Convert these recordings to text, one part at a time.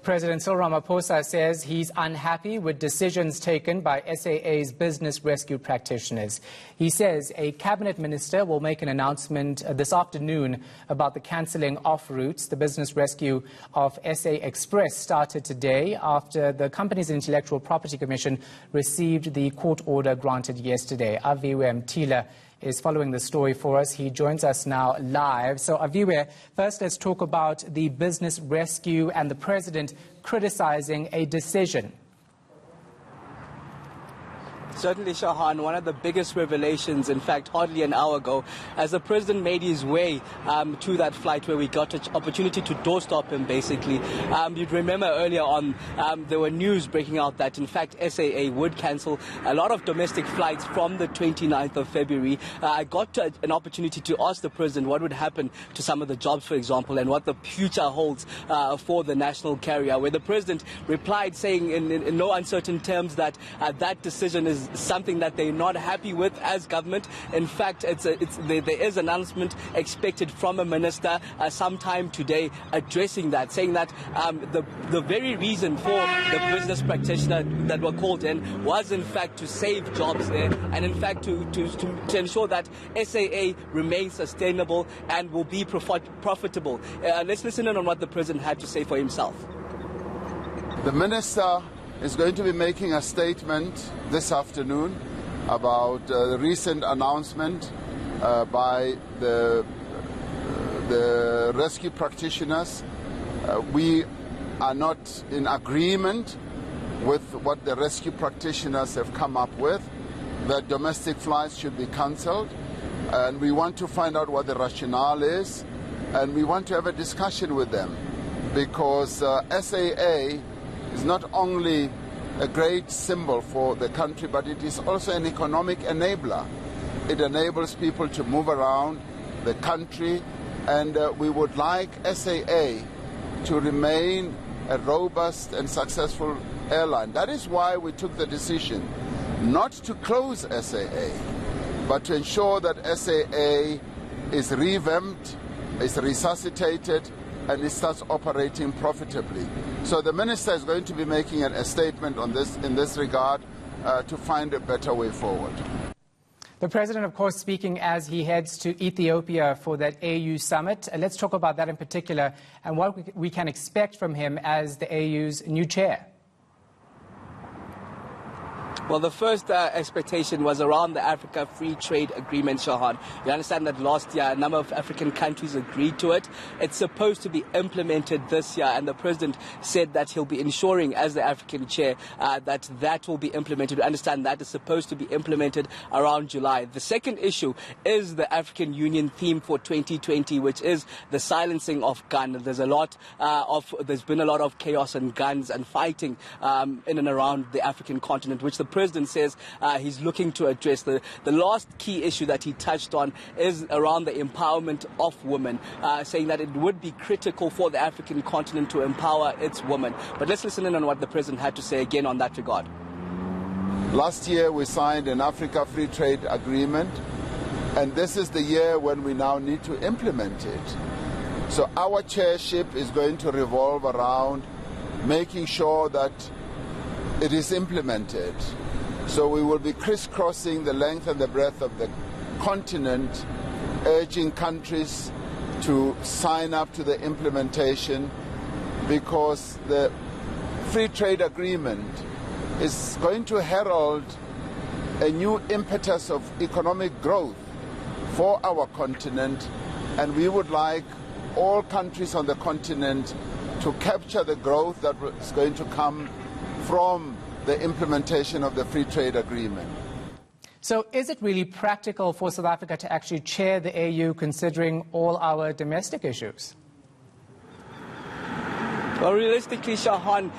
President Cyril Ramaphosa says he's unhappy with decisions taken by SAA's business rescue practitioners. He says a cabinet minister will make an announcement this afternoon about the cancelling of routes. The business rescue of SA Express started today after the company's Intellectual Property Commission received the court order granted yesterday. Aviwe Mtila is following the story for us. He joins us now live. So, Aviwe, first let's talk about the business rescue and the president criticizing a decision. Certainly, Shahan, one of the biggest revelations, in fact, hardly an hour ago, as the president made his way to that flight where we got an opportunity to doorstop him, basically. You'd remember earlier on, there were news breaking out that, in fact, SAA would cancel a lot of domestic flights from the 29th of February. I got an opportunity to ask the president what would happen to some of the jobs, for example, and what the future holds for the national carrier, where the president replied saying in no uncertain terms that that decision is something that they're not happy with as government. In fact, there is an announcement expected from a minister sometime today addressing that, saying that the very reason for the business practitioner that were called in was in fact to save jobs there, and in fact to ensure that SAA remains sustainable and will be profitable. Let's listen in on what the president had to say for himself. The minister is going to be making a statement this afternoon about the recent announcement by the rescue practitioners. We are not in agreement with what the rescue practitioners have come up with, that domestic flights should be cancelled, and we want to find out what the rationale is, and we want to have a discussion with them, because SAA is not only a great symbol for the country, but it is also an economic enabler. It enables people to move around the country, and we would like SAA to remain a robust and successful airline. That is why we took the decision not to close SAA, but to ensure that SAA is revamped, is resuscitated, and it starts operating profitably. So the minister is going to be making a statement on this, in this regard, to find a better way forward. The president, of course, speaking as he heads to Ethiopia for that AU summit. Let's talk about that in particular and what we can expect from him as the AU's new chair. Well, the first expectation was around the Africa Free Trade Agreement, Shahan. You understand that last year a number of African countries agreed to it. It's supposed to be implemented this year, and the president said that he'll be ensuring, as the African chair, that will be implemented. We understand that is supposed to be implemented around July. The second issue is the African Union theme for 2020, which is the silencing of guns. There's been a lot of chaos and guns and fighting in and around the African continent, which the president says he's looking to address. The last key issue that he touched on is around the empowerment of women, saying that it would be critical for the African continent to empower its women. But let's listen in on what the president had to say again on that regard. Last year we signed an Africa Free Trade Agreement, and this is the year when we now need to implement it. So our chairship is going to revolve around making sure that it is implemented. So we will be crisscrossing the length and the breadth of the continent, urging countries to sign up to the implementation, because the free trade agreement is going to herald a new impetus of economic growth for our continent, and we would like all countries on the continent to capture the growth that is going to come from the implementation of the free trade agreement. So is it really practical for South Africa to actually chair the AU, considering all our domestic issues? Well, realistically, Shahan,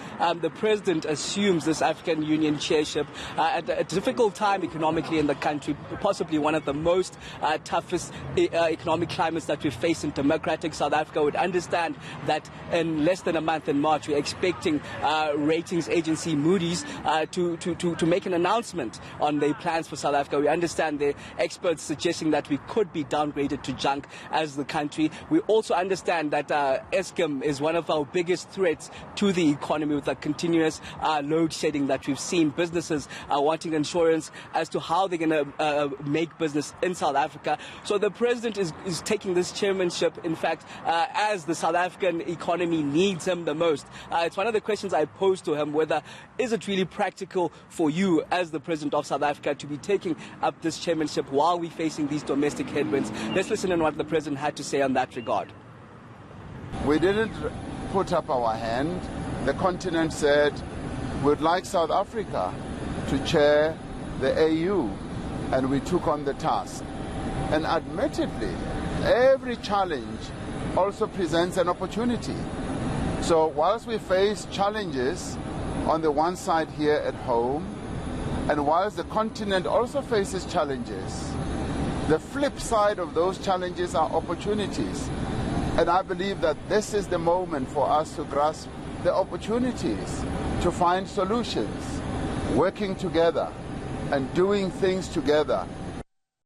the president assumes this African Union chairship at a difficult time economically in the country, possibly one of the most toughest economic climates that we face in democratic South Africa. Would understand that in less than a month, in March, we're expecting ratings agency Moody's to make an announcement on their plans for South Africa. We understand the experts suggesting that we could be downgraded to junk as the country. We also understand that Eskom is one of our biggest threats to the economy with the continuous load shedding that we've seen. Businesses are wanting insurance as to how they're going to make business in South Africa. So the president is taking this chairmanship, in fact, as the South African economy needs him the most. It's one of the questions I posed to him, whether is it really practical for you as the president of South Africa to be taking up this chairmanship while we're facing these domestic headwinds. Let's listen to what the president had to say on that regard. We didn't put up our hand. The continent said we'd like South Africa to chair the AU, and we took on the task. And admittedly, every challenge also presents an opportunity. So whilst we face challenges on the one side here at home, and whilst the continent also faces challenges, the flip side of those challenges are opportunities. And I believe that this is the moment for us to grasp the opportunities, to find solutions, working together and doing things together